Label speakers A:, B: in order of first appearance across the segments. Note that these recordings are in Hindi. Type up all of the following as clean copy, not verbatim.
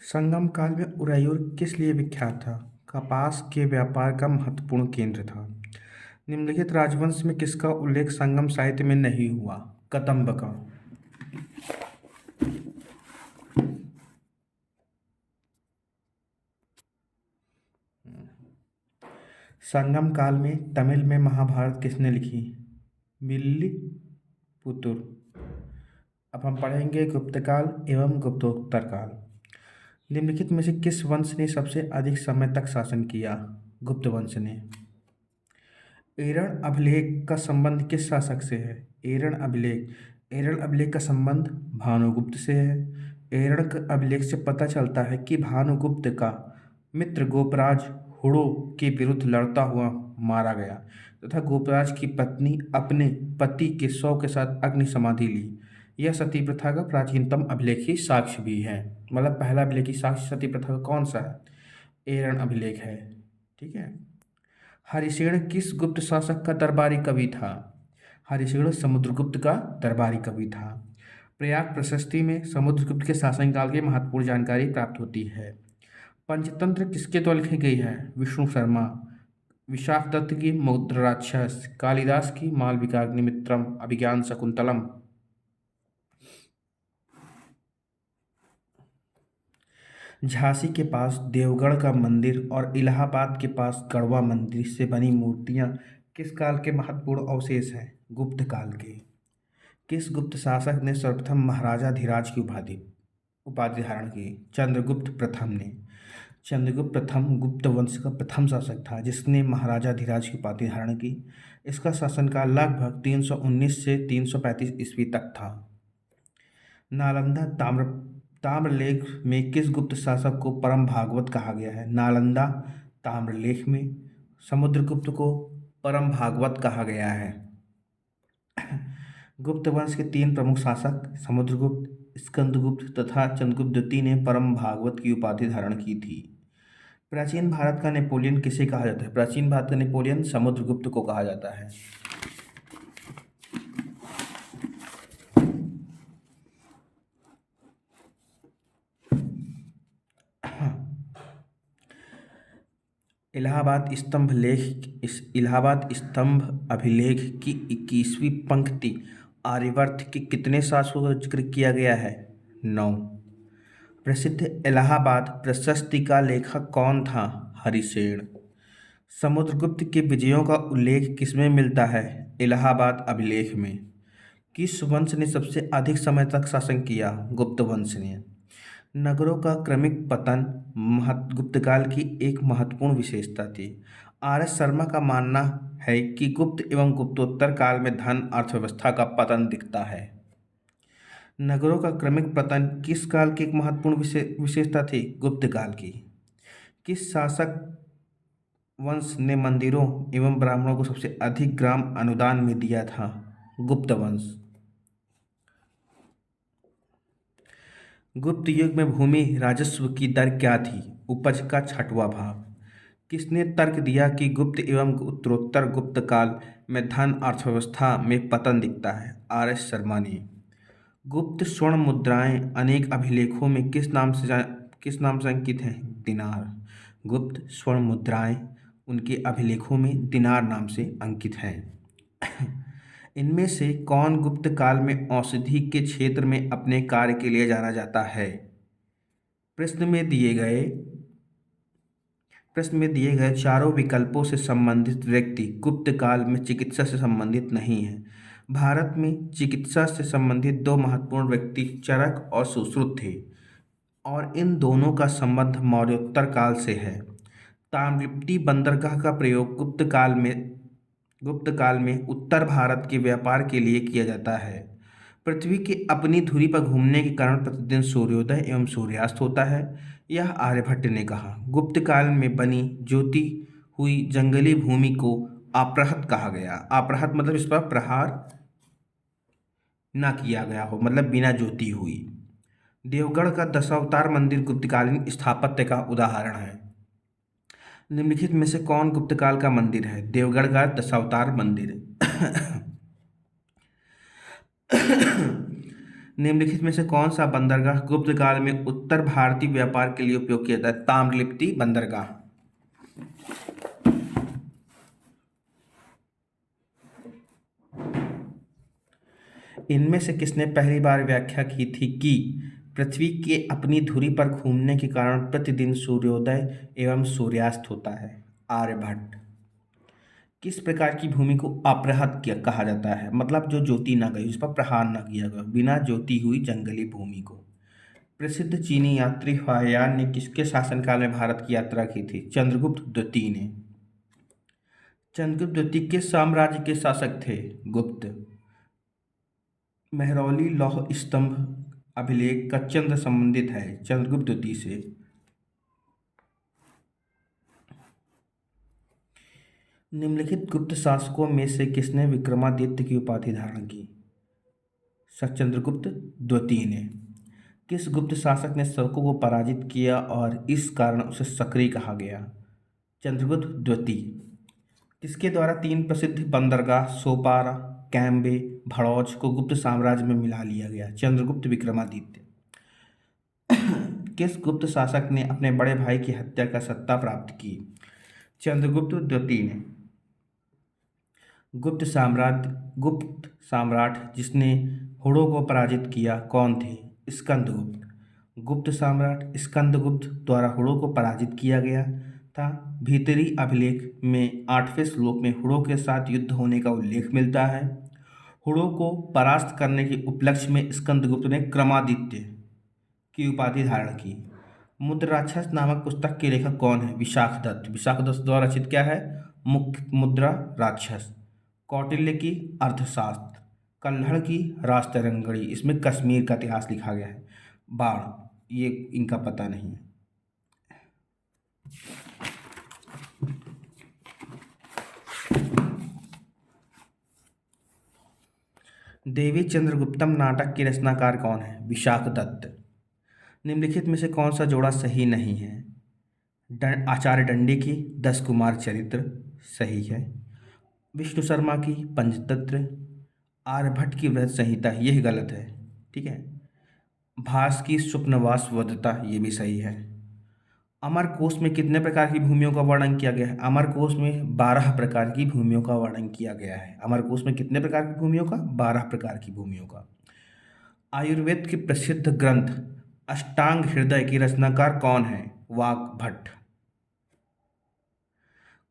A: संगम काल में उरायूर किस लिए विख्यात था? कपास के व्यापार का महत्वपूर्ण केंद्र था। निम्नलिखित राजवंश में किसका उल्लेख संगम साहित्य में नहीं हुआ? कदंब का। संगम काल में तमिल में महाभारत किसने लिखी? विल्ली पुतुर। अब हम पढ़ेंगे गुप्त काल एवं गुप्तोत्तर काल। निम्नलिखित में से किस वंश ने सबसे अधिक समय तक शासन किया? गुप्त वंश ने। एरण अभिलेख का संबंध किस शासक से है? एरण अभिलेख का संबंध भानुगुप्त से है। एरण अभिलेख से पता चलता है कि भानुगुप्त का मित्र गोपराज हुड़ो के विरुद्ध लड़ता हुआ मारा गया तथा गोपराज की पत्नी अपने पति के शव के साथ अग्नि समाधि ली। यह सती प्रथा का प्राचीनतम अभिलेखी साक्ष्य भी है। मतलब पहला अभिलेखी साक्ष्य सती प्रथा का कौन सा है? एरण अभिलेख है। ठीक है। हरिसेन किस गुप्त शासक का दरबारी कवि था? हरिसेन समुद्रगुप्त का दरबारी कवि था। प्रयाग प्रशस्ति में समुद्रगुप्त के शासनकाल की महत्वपूर्ण जानकारी प्राप्त होती है। पंचतंत्र किसके द्वारा लिखी गई है? विष्णु शर्मा। विशाख दत्त की मुद्राराक्षस, कालिदास की मालविकाग्निमित्रम, अभिज्ञान शकुंतलम। झांसी के पास देवगढ़ का मंदिर और इलाहाबाद के पास गढ़वा मंदिर से बनी मूर्तियां किस काल के महत्वपूर्ण अवशेष हैं? गुप्त काल के। किस गुप्त शासक ने सर्वप्रथम महाराजा धीराज की उपाधि धारण की? चंद्रगुप्त प्रथम ने। चंद्रगुप्त प्रथम गुप्त वंश का प्रथम शासक था जिसने महाराजा धीराज की उपाधि धारण की। इसका शासनकाल लगभग 319 से 335 ईस्वी तक था। नालंदा ताम्रलेख में किस गुप्त शासक को परम भागवत कहा गया है? नालंदा ताम्रलेख में समुद्रगुप्त को परम भागवत कहा गया है। गुप्त वंश के 3 प्रमुख शासक समुद्रगुप्त, स्कंदगुप्त तथा चंद्रगुप्त द्वितीय ने परम भागवत की उपाधि धारण की थी। प्राचीन भारत का नेपोलियन किसे कहा जाता है? प्राचीन भारत का नेपोलियन समुद्रगुप्त को कहा जाता है। इलाहाबाद स्तंभ अभिलेख की 21वीं पंक्ति आर्यवर्त के कितने शासकों का जिक्र किया गया है? 9। प्रसिद्ध इलाहाबाद प्रशस्ति का लेखक कौन था? हरिसेन। समुद्रगुप्त के विजयों का उल्लेख किसमें मिलता है? इलाहाबाद अभिलेख में। किस वंश ने सबसे अधिक समय तक शासन किया? गुप्त वंश ने। नगरों का क्रमिक पतन गुप्तकाल की एक महत्वपूर्ण विशेषता थी। आर.एस. शर्मा का मानना है कि गुप्त एवं गुप्तोत्तर काल में धन अर्थव्यवस्था का पतन दिखता है। नगरों का क्रमिक पतन किस काल की एक महत्वपूर्ण विशेषता थी? गुप्त काल की। किस शासक वंश ने मंदिरों एवं ब्राह्मणों को सबसे अधिक ग्राम अनुदान में दिया था? गुप्त वंश। गुप्त युग में भूमि राजस्व की दर क्या थी? उपज का 6वां भाग। किसने तर्क दिया कि गुप्त एवं उत्तरोत्तर गुप्त काल में धन अर्थव्यवस्था में पतन दिखता है? आर.एस. शर्मा ने। गुप्त स्वर्ण मुद्राएं अनेक अभिलेखों में किस नाम से अंकित हैं? दिनार। गुप्त स्वर्ण मुद्राएं उनके अभिलेखों में दिनार नाम से अंकित हैं। इनमें से कौन गुप्त काल में औषधि के क्षेत्र में अपने कार्य के लिए जाना जाता है? प्रश्न में दिए गए चारों विकल्पों से संबंधित व्यक्ति गुप्त काल में चिकित्सा से संबंधित नहीं है। भारत में चिकित्सा से संबंधित 2 महत्वपूर्ण व्यक्ति चरक और सुश्रुत थे और इन दोनों का संबंध मौर्योत्तर काल से है। ताम्रलिप्ति बंदरगाह का प्रयोग गुप्त काल में उत्तर भारत के व्यापार के लिए किया जाता है। पृथ्वी की अपनी धुरी पर घूमने के कारण प्रतिदिन सूर्योदय एवं सूर्यास्त होता है, यह आर्यभट्ट ने कहा। गुप्त काल में बनी जोती हुई जंगली भूमि को अपृहत कहा गया। अपृहत मतलब इस पर प्रहार ना किया गया हो, मतलब बिना जोती हुई। देवगढ़ का दशावतार मंदिर गुप्तकालीन स्थापत्य का उदाहरण है। निम्नलिखित में से कौन गुप्त काल का मंदिर है? देवगढ़ का दशावतार मंदिर। निम्नलिखित में से कौन सा बंदरगाह गुप्त काल में उत्तर भारतीय व्यापार के लिए उपयोग किया जाता है? ताम्रलिप्ति बंदरगाह। इनमें से किसने पहली बार व्याख्या की थी कि पृथ्वी के अपनी धुरी पर घूमने के कारण प्रतिदिन सूर्योदय एवं सूर्यास्त होता है? आर्यभट्ट। किस प्रकार की भूमि को अपृहत किया कहा जाता है? मतलब जो ज्योति न गई, उस पर प्रहार न किया गया, बिना ज्योति हुई जंगली भूमि को। प्रसिद्ध चीनी यात्री हुआयान ने किसके शासनकाल में भारत की यात्रा की थी? चंद्रगुप्त द्वितीय ने। चंद्रगुप्त द्वितीय किस साम्राज्य के शासक थे? गुप्त। मेहरौली लौह स्तंभ अभिलेख का चंद्र संबंधित है चंद्रगुप्त द्वितीय से। निम्नलिखित गुप्त शासकों में से किसने विक्रमादित्य की उपाधि धारण की? चंद्रगुप्त द्वितीय ने। किस गुप्त शासक ने शकों को पराजित किया और इस कारण उसे सक्रिय कहा गया? चंद्रगुप्त द्वितीय। किसके द्वारा 3 प्रसिद्ध बंदरगाह सोपारा, कैम्बे, भड़ौच को गुप्त साम्राज्य में मिला लिया गया? चंद्रगुप्त विक्रमादित्य। किस गुप्त शासक ने अपने बड़े भाई की हत्या का सत्ता प्राप्त की? चंद्रगुप्त द्वितीय ने। गुप्त सम्राट जिसने हुड़ों को पराजित किया कौन थे? स्कंदगुप्त। गुप्त सम्राट स्कंदगुप्त द्वारा हुड़ों को पराजित किया गया था। भीतरी अभिलेख में 8वें श्लोक में हुड़ों के साथ युद्ध होने का उल्लेख मिलता है। हुड़ों को परास्त करने के उपलक्ष्य में स्कंदगुप्त ने क्रमादित्य की उपाधि धारण की। मुद्राक्षस नामक पुस्तक के लेखक कौन है? विशाखदत्त। विशाखदत्त द्वारा रचित क्या है? मुद्रा राक्षस। कौटिल्य की अर्थशास्त्र, कल्हड़ की राजतरंगिणी, इसमें कश्मीर का इतिहास लिखा गया है। बाण, ये इनका पता नहीं है। देवी चंद्रगुप्तम नाटक के रचनाकार कौन है? विशाखदत्त। निम्नलिखित में से कौन सा जोड़ा सही नहीं है? आचार्य दंडी की 10 कुमार चरित्र सही है। विष्णु शर्मा की पंचतंत्र, आर्यभट्ट की बृहत संहिता यह गलत है, ठीक है। भास की स्वप्नवास वदता ये भी सही है। अमरकोश में कितने प्रकार की भूमियों का वर्णन किया गया है? अमरकोश में 12 प्रकार की भूमियों का वर्णन किया गया है। अमरकोश में कितने प्रकार की भूमियों का? 12 प्रकार की भूमियों का। आयुर्वेद के प्रसिद्ध ग्रंथ अष्टांग हृदय के रचनाकार कौन है? वाग्भट।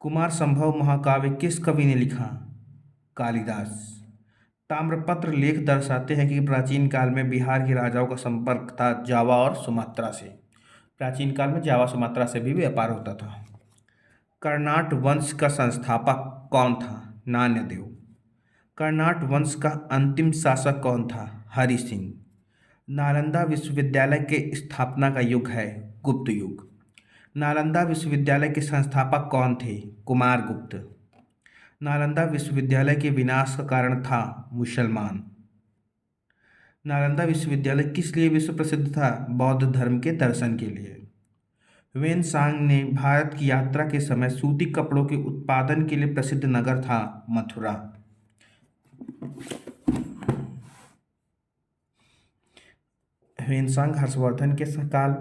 A: कुमार संभव महाकाव्य किस कवि ने लिखा? कालिदास। ताम्रपत्र लेख दर्शाते हैं कि प्राचीन काल में बिहार के राजाओं का संपर्क था जावा और सुमात्रा से। प्राचीन काल में जावा सुमात्रा से भी व्यापार होता था। कर्नाट वंश का संस्थापक कौन था? नान्यदेव। कर्नाट वंश का अंतिम शासक कौन था? हरि सिंह। नालंदा विश्वविद्यालय के स्थापना का युग है गुप्त युग। नालंदा विश्वविद्यालय के संस्थापक कौन थे? कुमारगुप्त। नालंदा विश्वविद्यालय के विनाश का कारण था मुसलमान। नालंदा विश्वविद्यालय किस लिए विश्व प्रसिद्ध था? बौद्ध धर्म के दर्शन के लिए। ह्वेनसांग ने भारत की यात्रा के समय सूती कपड़ों के उत्पादन के लिए प्रसिद्ध नगर था मथुरा। ह्वेनसांग हर्षवर्धन के काल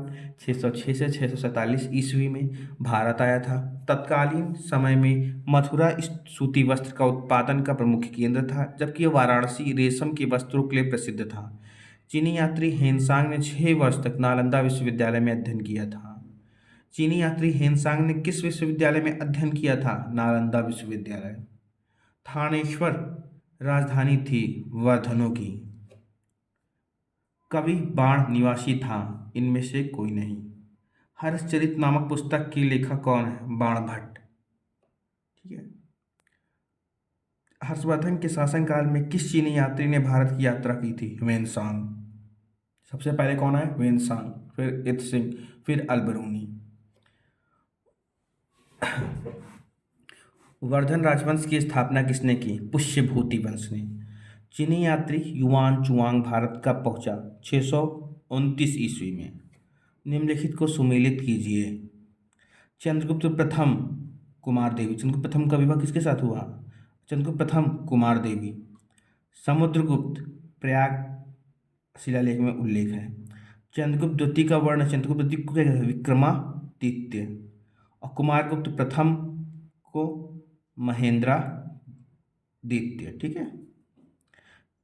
A: 606 से 647 ईस्वी में भारत आया था। तत्कालीन समय में मथुरा सूती वस्त्र का उत्पादन का प्रमुख केंद्र था, जबकि वाराणसी रेशम के वस्त्रों के लिए प्रसिद्ध था। चीनी यात्री ह्वेनसांग ने 6 वर्ष तक नालंदा विश्वविद्यालय में अध्ययन किया था। चीनी यात्री ह्वेनसांग ने किस विश्वविद्यालय में अध्ययन किया था? नालंदा विश्वविद्यालय। थानेश्वर राजधानी थी वर्धनों की। कवि बाण निवासी था इनमें से कोई नहीं। हर्षचरित नामक पुस्तक के लेखक कौन है? बाणभट्ट, ठीक है। हर्षवर्धन के शासनकाल में किस चीनी यात्री ने भारत की यात्रा की थी? ह्वेनसांग। सबसे पहले कौन है? ह्वेनसांग, फिर इत्सिंग, फिर अलबरूनी। वर्धन राजवंश की स्थापना किसने की? पुष्यभूति वंश ने। चीनी यात्री युआन चुआंग भारत कब पहुंचा? 629 ईस्वी में। निम्नलिखित को सुमेलित कीजिए। चंद्रगुप्त प्रथम कुमार देवी। चंद्रगुप्त प्रथम का विवाह किसके साथ हुआ? चंद्रगुप्त प्रथम कुमार देवी। समुद्रगुप्त प्रयाग शिलालेख में उल्लेख है। चंद्रगुप्त द्वितीय का वर्ण, चंद्रगुप्त द्वितीय को क्या कहते हैं? विक्रमादित्य। और कुमारगुप्त प्रथम को महेंद्रादित्य। ठीक है,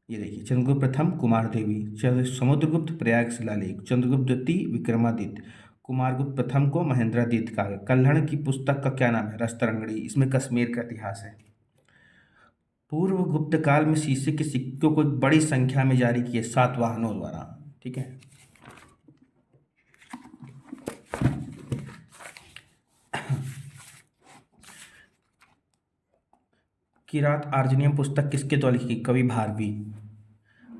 A: ये देखिए, चंद्रगुप्त प्रथम कुमार देवी, समुद्रगुप्त प्रयाग शिलालेख, चंद्रगुप्त द्वितीय विक्रमादित्य, कुमारगुप्त प्रथम को महेंद्रादित्य कहा गया। कल्हड़ की पुस्तक का क्या नाम है? रसतरंगिणी। इसमें कश्मीर का इतिहास है। पूर्व गुप्त काल में शीशे के सिक्कों को एक बड़ी संख्या में जारी किए सातवाहनों द्वारा। ठीक है, किरात आर्जनियम पुस्तक किसके द्वारा लिखी? कवि भारवी।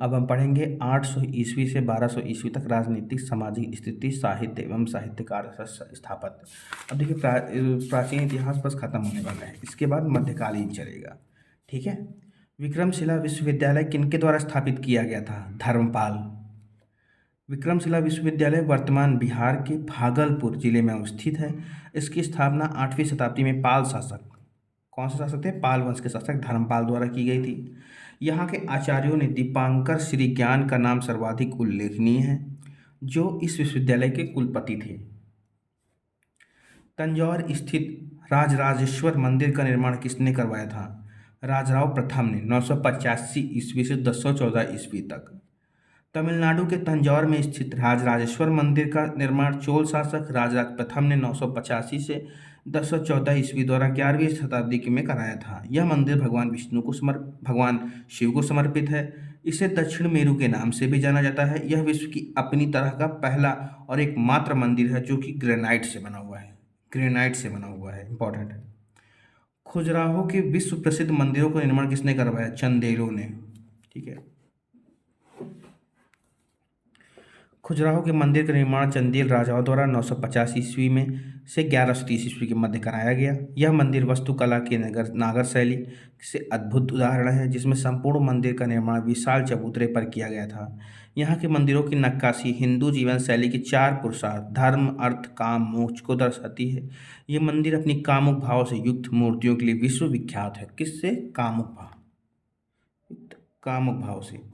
A: अब हम पढ़ेंगे 800 ईस्वी से 1200 ईस्वी तक राजनीतिक सामाजिक स्थिति, साहित्य एवं साहित्यकार स्थापत्य। अब देखिए, प्राचीन इतिहास बस खत्म होने वाला है, इसके बाद मध्यकालीन चलेगा। ठीक है, विक्रमशिला विश्वविद्यालय किनके द्वारा स्थापित किया गया था? धर्मपाल। विक्रमशिला विश्वविद्यालय वर्तमान बिहार के भागलपुर जिले में स्थित है। इसकी स्थापना 8वीं शताब्दी में पाल शासक, कौन से शासक थे? पाल वंश के शासक धर्मपाल द्वारा की गई थी। यहाँ के आचार्यों ने दीपांकर श्री ज्ञान का नाम सर्वाधिक उल्लेखनीय है, जो इस विश्वविद्यालय के कुलपति थे। तंजौर स्थित राजराजेश्वर मंदिर का निर्माण किसने करवाया था? राजराव प्रथम ने, 985 ईस्वी से 1014 ईस्वी तक। तमिलनाडु के तंजौर में स्थित राजराजेश्वर मंदिर का निर्माण चोल शासक राजराज प्रथम ने 985 से 1014 ईस्वी द्वारा 11वीं शताब्दी में कराया था। यह मंदिर भगवान शिव को समर्पित है। इसे दक्षिण मेरु के नाम से भी जाना जाता है। यह विश्व की अपनी तरह का पहला और एकमात्र मंदिर है जो कि ग्रेनाइट से बना हुआ है। ग्रेनाइट से बना हुआ है, इंपॉर्टेंट है। खजुराहो के विश्व प्रसिद्ध मंदिरों का निर्माण किसने करवाया? चंदेलों ने। ठीक है, खजुराहो के मंदिर का निर्माण चंदेल राजाओं द्वारा 950 ईस्वी में से 1130 ईस्वी के मध्य कराया गया। यह मंदिर वास्तुकला के नागर शैली से अद्भुत उदाहरण है, जिसमें संपूर्ण मंदिर का निर्माण विशाल चबूतरे पर किया गया था। यहाँ के मंदिरों की नक्काशी हिंदू जीवन शैली के 4 पुरुषार्थ धर्म, अर्थ, काम, मोक्ष को दर्शाती है। ये मंदिर अपनी कामुक भाव से युक्त मूर्तियों के लिए विश्वविख्यात है। किससे? कामुक भाव, कामुक भाव से।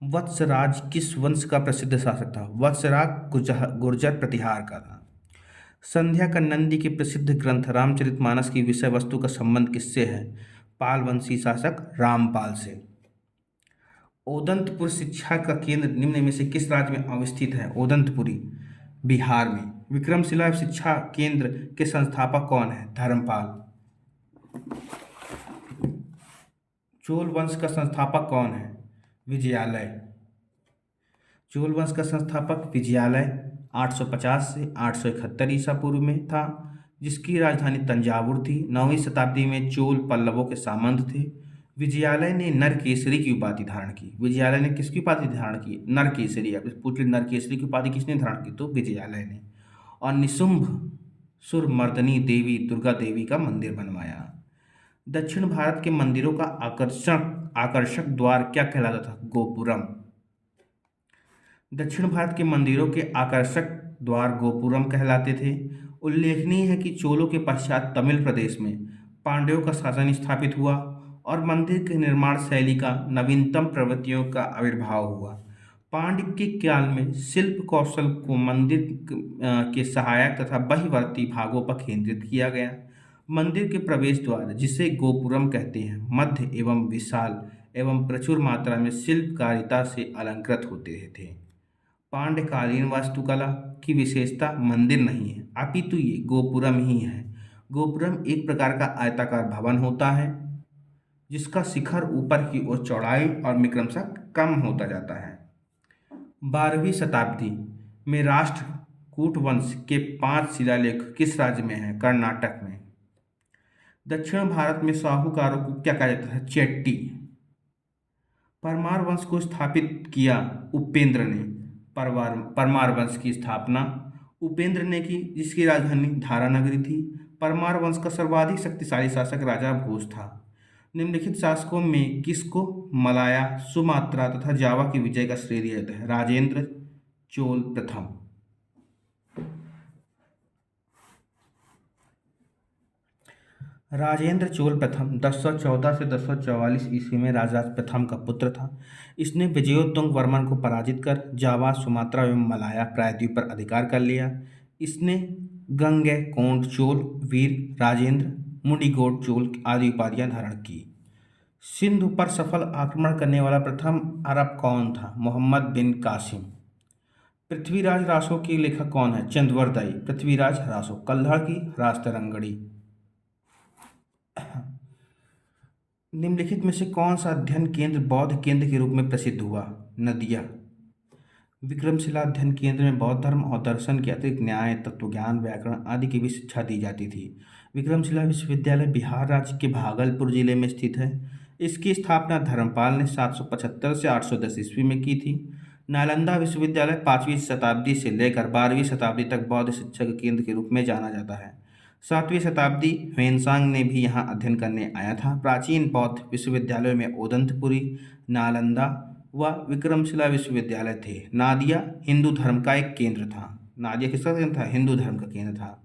A: वत्सराज किस वंश का प्रसिद्ध शासक था? वत्सराज गुर्जर प्रतिहार का था। संध्या का नंदी के प्रसिद्ध ग्रंथ रामचरितमानस की विषय वस्तु का संबंध किससे है? पाल वंशी शासक रामपाल से। ओदंतपुर शिक्षा का केंद्र निम्न में से किस राज्य में अवस्थित है? ओदंतपुरी, बिहार में। विक्रमशिला शिक्षा केंद्र के संस्थापक कौन है? धर्मपाल। चोल वंश का संस्थापक कौन है? विजयालय। चोल वंश का संस्थापक विजयालय 850 से 871 ईसा पूर्व में था, जिसकी राजधानी तंजावुर थी। 9वीं शताब्दी में चोल पल्लवों के सामंत थे। विजयालय ने नरकेसरी की उपाधि धारण की। विजयालय ने किसकी उपाधि धारण की? नरकेसरी। अब पूछ ले, नरकेसरी की उपाधि किसने धारण की? तो विजयालय ने। और निशुंभ सुरमर्दनी देवी दुर्गा देवी का मंदिर बनवाया। दक्षिण भारत के मंदिरों का आकर्षक द्वार क्या कहलाता था? गोपुरम। दक्षिण भारत के मंदिरों के आकर्षक द्वार गोपुरम कहलाते थे। उल्लेखनीय है कि चोलों के पश्चात तमिल प्रदेश में पांड्यों का शासन स्थापित हुआ और मंदिर के निर्माण शैली का नवीनतम प्रवृत्तियों का आविर्भाव हुआ। पांड्य के काल में शिल्प कौशल को मंदिर के सहायक तथा बहिर्वर्ती भागों पर केंद्रित किया गया। मंदिर के प्रवेश द्वार, जिसे गोपुरम कहते हैं, मध्य एवं विशाल एवं प्रचुर मात्रा में शिल्पकारिता से अलंकृत होते थे। पांड्यकालीन वास्तुकला की विशेषता मंदिर नहीं है, अपितु ये गोपुरम ही है। गोपुरम एक प्रकार का आयताकार भवन होता है जिसका शिखर ऊपर की ओर चौड़ाई और क्रमशः कम होता जाता है। 12वीं शताब्दी में राष्ट्रकूट वंश के 5 शिलालेख किस राज्य में हैं? कर्नाटक में। दक्षिण भारत में साहूकारों को क्या कहा जाता है? चेट्टी। परमार वंश को स्थापित किया उपेंद्र ने। परमार वंश की स्थापना उपेंद्र ने की, जिसकी राजधानी धारानगरी थी। परमार वंश का सर्वाधिक शक्तिशाली शासक राजा भोज था। निम्नलिखित शासकों में किसको मलाया, सुमात्रा तथा जावा की विजय का श्रेय दिया जाता है? राजेंद्र चोल प्रथम। राजेंद्र चोल प्रथम 1014 से 1044 ईस्वी में राजराज प्रथम का पुत्र था। इसने विजयोत्तुंग वर्मन को पराजित कर जावा, सुमात्रा एवं मलाया प्रायद्वीप पर अधिकार कर लिया। इसने गंगैकोंड चोल, वीर राजेंद्र, मुडिगोड चोल आदि उपाधियां धारण की। सिंधु पर सफल आक्रमण करने वाला प्रथम अरब कौन था? मोहम्मद बिन कासिम। पृथ्वीराज रासो के लेखक कौन है? चंद्रवरदाई। पृथ्वीराज रासो। कल्हड़ की राजतरंगड़ी। निम्नलिखित में से कौन सा अध्ययन केंद्र बौद्ध केंद्र के रूप में प्रसिद्ध हुआ? नदिया। विक्रमशिला अध्ययन केंद्र में बौद्ध धर्म और दर्शन के अतिरिक्त न्याय, तत्वज्ञान, व्याकरण आदि की भी शिक्षा दी जाती थी। विक्रमशिला विश्वविद्यालय बिहार राज्य के भागलपुर जिले में स्थित है। इसकी स्थापना धर्मपाल ने 775 से 810 ईस्वी में की थी। नालंदा विश्वविद्यालय 5वीं शताब्दी से लेकर 12वीं शताब्दी तक बौद्ध शिक्षा के केंद्र के रूप में जाना जाता है। 7वीं शताब्दी ह्वेनसांग ने भी यहाँ अध्ययन करने आया था। प्राचीन बौद्ध विश्वविद्यालयों में ओदंतपुरी, नालंदा व विक्रमशिला विश्वविद्यालय थे। नादिया हिंदू धर्म का एक केंद्र था। नादिया किसका केंद्र था? हिंदू धर्म का केंद्र था।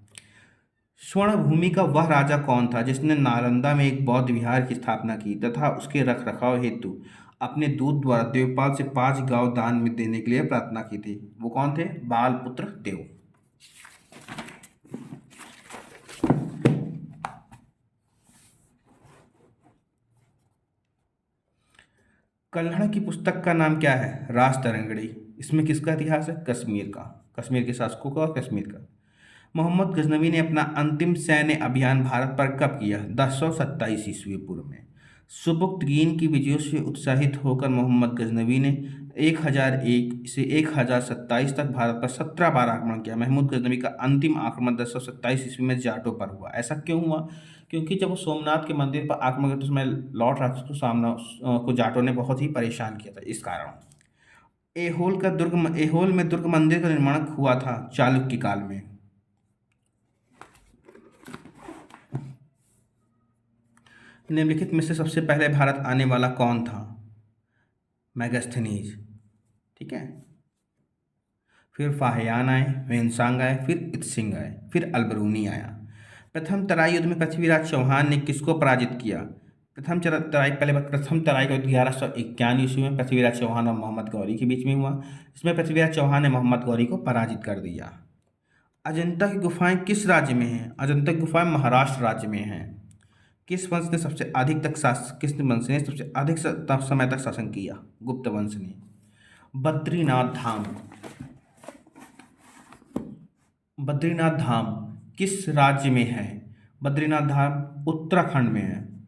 A: स्वर्ण भूमि का वह राजा कौन था जिसने नालंदा में एक बौद्ध विहार की स्थापना की तथा उसके रखरखाव हेतु अपने दूत द्वारा देवपाल से 5 गांव दान में देने के लिए प्रार्थना की थी? वो कौन थे? बालपुत्र देव। कल्हड़ की पुस्तक का नाम क्या है? राजतरंगड़ी। इसमें किसका इतिहास है? कश्मीर का, कश्मीर के शासकों का और कश्मीर का। मोहम्मद गजनवी ने अपना अंतिम सैन्य अभियान भारत पर कब किया? 1027 ईस्वी पूर्व में। सुबुक्तगीन की विजयों से उत्साहित होकर मोहम्मद गजनवी ने 1001 से 1027 तक भारत पर 17 बार आक्रमण किया। महमूद गजनवी का अंतिम आक्रमण 1027 ईस्वी में जाटों पर हुआ। ऐसा क्यों हुआ? क्योंकि जब वो सोमनाथ के मंदिर पर आक्रमण करते समय लौट रहा था तो सामना को जाटों ने बहुत ही परेशान किया था। इस कारण एहोल में दुर्ग मंदिर का निर्माण हुआ था चालुक्य काल में। निम्नलिखित में से सबसे पहले भारत आने वाला कौन था? मैगस्थनीज। ठीक है। फिर फाहियान आए, ह्वेनसांग आए, फिर इत्सिंग आए, फिर अलबरूनी आया। प्रथम तराई युद्ध में पृथ्वीराज चौहान ने किसको पराजित किया? प्रथम तराई का युद्ध 1151 ईस्वी में पृथ्वीराज चौहान और मोहम्मद गौरी के बीच में हुआ। इसमें पृथ्वीराज चौहान ने मोहम्मद गौरी को पराजित कर दिया। अजंता की गुफाएं किस राज्य में हैं? अजंता की गुफाएं महाराष्ट्र राज्य में हैं। किस वंश ने सबसे अधिक समय तक शासन किया? गुप्त वंश ने। बद्रीनाथ धाम। बद्रीनाथ धाम किस राज्य में है? बद्रीनाथ धाम उत्तराखंड में है।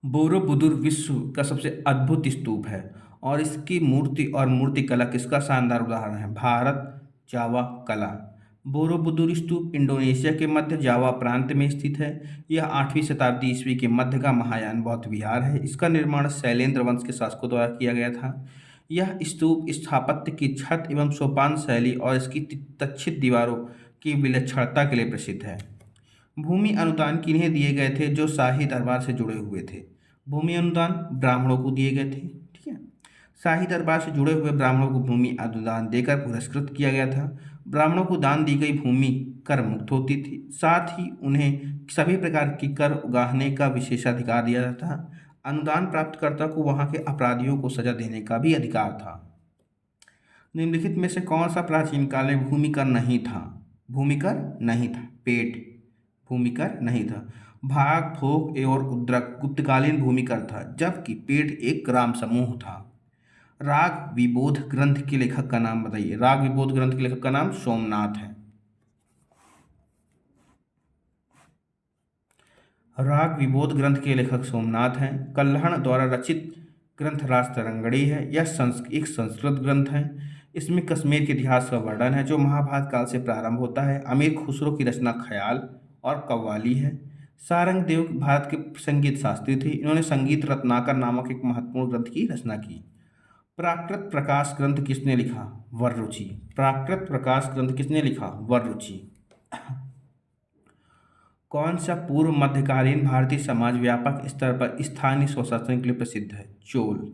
A: बोरोबुदुर विश्व का सबसे अद्भुत स्तूप है और इसकी मूर्ति और मूर्तिकला किसका शानदार उदाहरण है? भारत जावा कला। बोरोबुदुर स्तूप इंडोनेशिया के मध्य जावा प्रांत में स्थित है। यह 8वीं शताब्दी ईस्वी के मध्य का महायान बौद्ध विहार है। इसका निर्माण शैलेंद्र वंश के शासकों द्वारा किया गया था। यह स्तूप स्थापत्य की छत एवं सोपान शैली और इसकी तक्षित दीवारों की विलक्षणता के लिए प्रसिद्ध है। भूमि अनुदान किन्हें दिए गए थे जो शाही दरबार से जुड़े हुए थे? भूमि अनुदान ब्राह्मणों को दिए गए थे। ठीक है। शाही दरबार से जुड़े हुए ब्राह्मणों को भूमि अनुदान देकर पुरस्कृत किया गया था। ब्राह्मणों को दान दी गई भूमि कर मुक्त होती थी। साथ ही उन्हें सभी प्रकार की कर उगाहने का विशेषाधिकार दिया जाता था। अनुदान प्राप्तकर्ता को वहां के अपराधियों को सजा देने का भी अधिकार था। निम्नलिखित में से कौन सा प्राचीन काल में भूमिकर नहीं था? भूमिकर नहीं था। पेट भूमिकर नहीं था। भाग, भोग और उद्रक गुप्तकालीन भूमिकर था, जबकि पेट एक ग्राम समूह था। राग विबोध ग्रंथ के लेखक का नाम बताइए। राग विबोध ग्रंथ के लेखक का नाम सोमनाथ है। राग विबोध ग्रंथ के लेखक सोमनाथ हैं। कल्हड़ द्वारा रचित ग्रंथ राजतरंगड़ी है। यह एक संस्कृत ग्रंथ है। इसमें कश्मीर के इतिहास का वर्णन है जो महाभारत काल से प्रारंभ होता है। अमीर खुसरो की रचना ख्याल और कव्वाली है। सारंग देव भारत के संगीत शास्त्री थे। इन्होंने संगीत रत्नाकर नामक एक महत्वपूर्ण ग्रंथ की रचना की। प्राकृत प्रकाश ग्रंथ किसने लिखा? वररुचि। प्राकृत प्रकाश ग्रंथ किसने लिखा? वररुचि। कौन सा पूर्व मध्यकालीन भारतीय समाज व्यापक स्तर पर स्थानीय स्वशासन के लिए प्रसिद्ध है? चोल।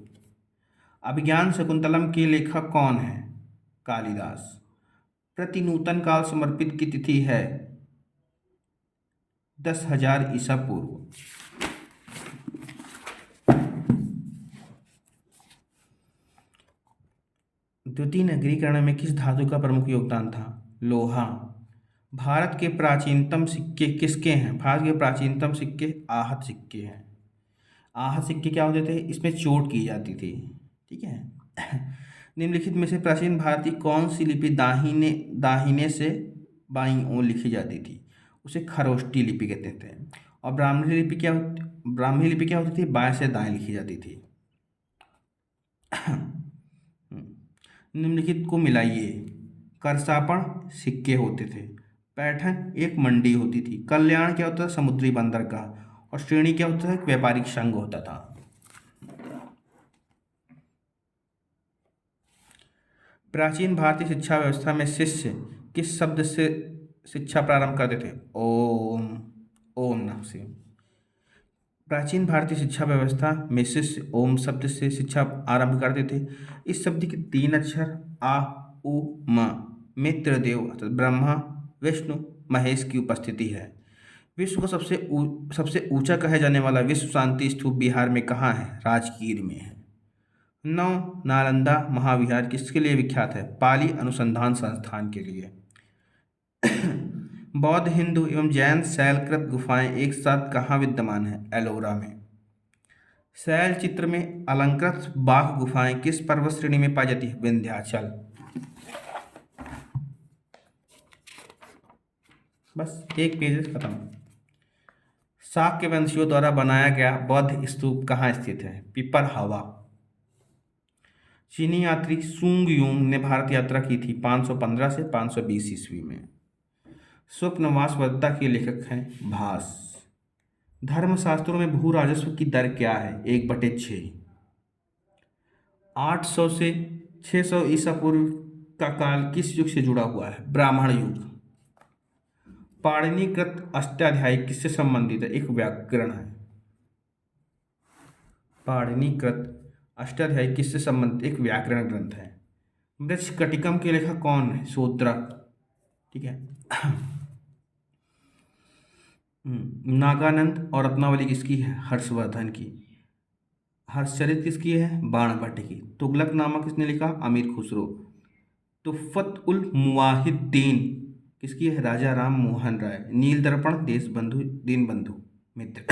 A: अभिज्ञान शकुंतलम के लेखक कौन है? कालिदास। प्रतिनूतन काल समर्पित की तिथि है? 10,000 ईसा पूर्व। द्वितीय नगरीकरण में किस धातु का प्रमुख योगदान था? लोहा। भारत के प्राचीनतम सिक्के किसके हैं? भारत के प्राचीनतम सिक्के आहत सिक्के हैं। आहत सिक्के क्या होते थे? इसमें चोट की जाती थी। ठीक है। निम्नलिखित में से प्राचीन भारतीय कौन सी लिपि दाहिने से बाईं ओर लिखी जाती थी? उसे खरोष्टी लिपि कहते थे। और ब्राह्मी लिपि क्या होती थी? बाएं से दाएं लिखी जाती थी। निम्नलिखित को मिलाइए। करसापण सिक्के होते थे। पैठन एक मंडी होती थी। कल्याण क्या होता था? समुद्री बंदरगाह। और श्रेणी क्या होता था? एक व्यापारिक संघ होता था। प्राचीन भारतीय शिक्षा व्यवस्था में शिष्य किस शब्द से शिक्षा प्रारंभ करते थे? ओम। ओम नमः शिवाय। प्राचीन भारतीय शिक्षा व्यवस्था में शिष्य ओम शब्द से शिक्षा आरंभ करते थे। इस शब्द के 3 अक्षर आ, उ, म में त्रिदेव अर्थात ब्रह्मा, विष्णु, महेश की उपस्थिति है। विश्व का सबसे ऊंचा कहे जाने वाला विश्व शांति स्तूप बिहार में कहाँ है? राजगीर में है। 9 नालंदा महाविहार किसके लिए विख्यात है? पाली अनुसंधान संस्थान के लिए। बौद्ध, हिंदू एवं जैन शैलकृत गुफाएं एक साथ कहाँ विद्यमान है? एलोरा में। शैल चित्र में अलंकृत बाघ गुफाएं किस पर्वत श्रेणी में पाई जाती है? विंध्याचल। बस एक पेज खत्म। शाक्य वंशियों द्वारा बनाया गया बौद्ध स्तूप कहाँ स्थित है? पिपरहवा। चीनी यात्री सूंग यूंग ने भारत यात्रा की थी 515 से 520 ईस्वी में। स्वप्नवासवदत्ता के लेखक हैं भास। धर्मशास्त्रों में भू राजस्व की दर क्या है? 1/6। 800 से 600 ईसा पूर्व का काल किस युग से जुड़ा हुआ है? ब्राह्मण युग। पाणिनिकृत अष्टाध्यायी किससे संबंधित है? एक व्याकरण है। पाणिनिकृत अष्टाध्यायी किससे संबंधित? एक व्याकरण ग्रंथ है। मृच्छकटिकम के लेखक कौन है? शूद्रक। ठीक है। नागानंद और रत्नावली किसकी है? हर्षवर्धन की। हर्षचरित किसकी है? बाणभट्ट की। तुगलकनामा किसने लिखा? अमीर खुसरो। तुफ़्फ़त उल मुवाहिद्दीन किसकी है? राजा राम मोहन राय। नील दर्पण देशबंधु दीनबंधु मित्र।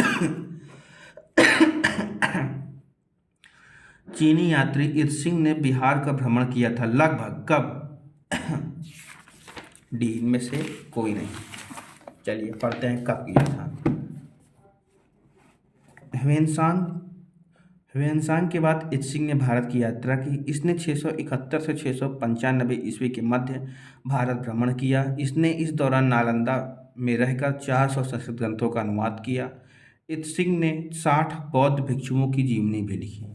A: चीनी यात्री इत्सिंग ने बिहार का भ्रमण किया था लगभग कब? डी इनमें से कोई नहीं। चलिए पढ़ते हैं कब किया था। ह्वेनसांग के बाद इत्सिंग ने भारत की यात्रा की। इसने 671 से 695 ईस्वी के मध्य भारत भ्रमण किया। इसने इस दौरान नालंदा में रहकर 400 संस्कृत ग्रंथों का अनुवाद किया। इत्सिंग ने 60 बौद्ध भिक्षुओं की जीवनी भी लिखी।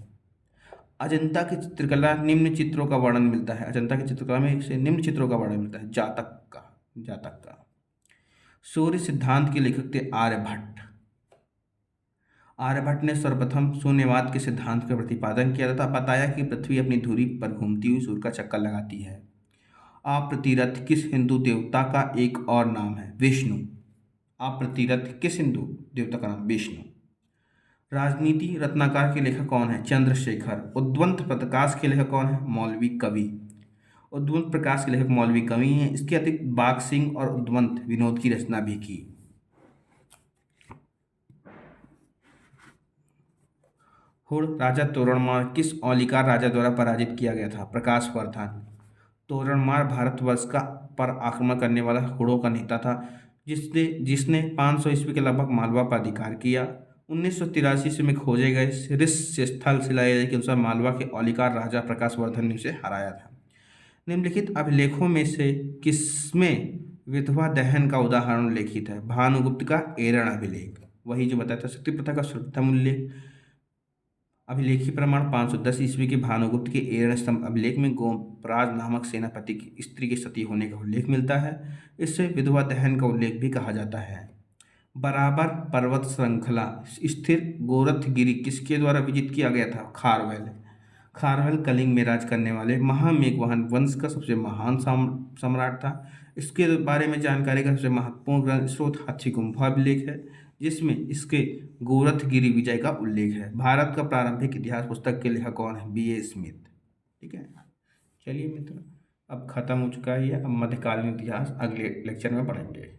A: अजंता की चित्रकला निम्न चित्रों का वर्णन मिलता है। अजंता की चित्रकला में से निम्न चित्रों का वर्णन मिलता है। जातक का। सूर्य सिद्धांत के लेखक थे आर्यभट्ट। आर्यभट्ट ने सर्वप्रथम शून्यवाद के सिद्धांत का प्रतिपादन किया तथा बताया कि पृथ्वी अपनी धुरी पर घूमती हुई सूर्य का चक्कर लगाती है। अप्रतिरथ किस हिंदू देवता का एक और नाम है? विष्णु। अप्रतिरथ किस हिंदू देवता का नाम? विष्णु। राजनीति रत्नाकर के लेखक कौन है? चंद्रशेखर। उद्वंत प्रकाश के लेखक कौन है? मौलवी कवि। उद्वंत प्रकाश के लेखक मौलवी कवि हैं। इसके अतिरिक्त बाघ सिंह और उद्वंत विनोद की रचना भी की। हुड़ राजा तोरणमाल किस औलिकार राजा द्वारा पराजित किया गया था? प्रकाशवर्धन। तोरणमाल भारतवर्ष पर आक्रमण करने वाला हुड़ों का नेता था जिसने 500 ईस्वी के लगभग मालवा पर अधिकार किया। 1983 ईस्वी में खोजे गए स्थल शिलालेख के अनुसार मालवा के औलिकार राजा प्रकाशवर्धन ने उसे हराया था। निम्नलिखित अभिलेखों में से किसमें विधवा दहन का उदाहरण उल्लेखित है? भानुगुप्त का एरण अभिलेख, वही जो बताया था। सती प्रथा का सर्वप्रथम उल्लेख अभिलेखी प्रमाण 510 ईस्वी के भानुगुप्त के एरण स्तंभ अभिलेख में गोपराज नामक सेनापति की स्त्री के सती होने का उल्लेख मिलता है। इससे विधवा दहन का उल्लेख भी कहा जाता है। बराबर पर्वत श्रृंखला स्थिर गोरखगिरी किसके द्वारा विजित किया गया था? खारवेल। खारवेल कलिंग में राज करने वाले महामेघवाहन वंश का सबसे महान सम्राट था। इसके बारे में जानकारी का सबसे महत्वपूर्ण ग्रंथ स्रोत हाथी गुम्फा अभिलेख है, जिसमें इसके गोरखगिरी विजय का उल्लेख है। भारत का प्रारंभिक इतिहास पुस्तक के लेखक कौन है? B.A. स्मिथ। ठीक है, चलिए मित्र, अब खत्म हो चुका है ये। अब मध्यकालीन इतिहास अगले लेक्चर में पढ़ेंगे।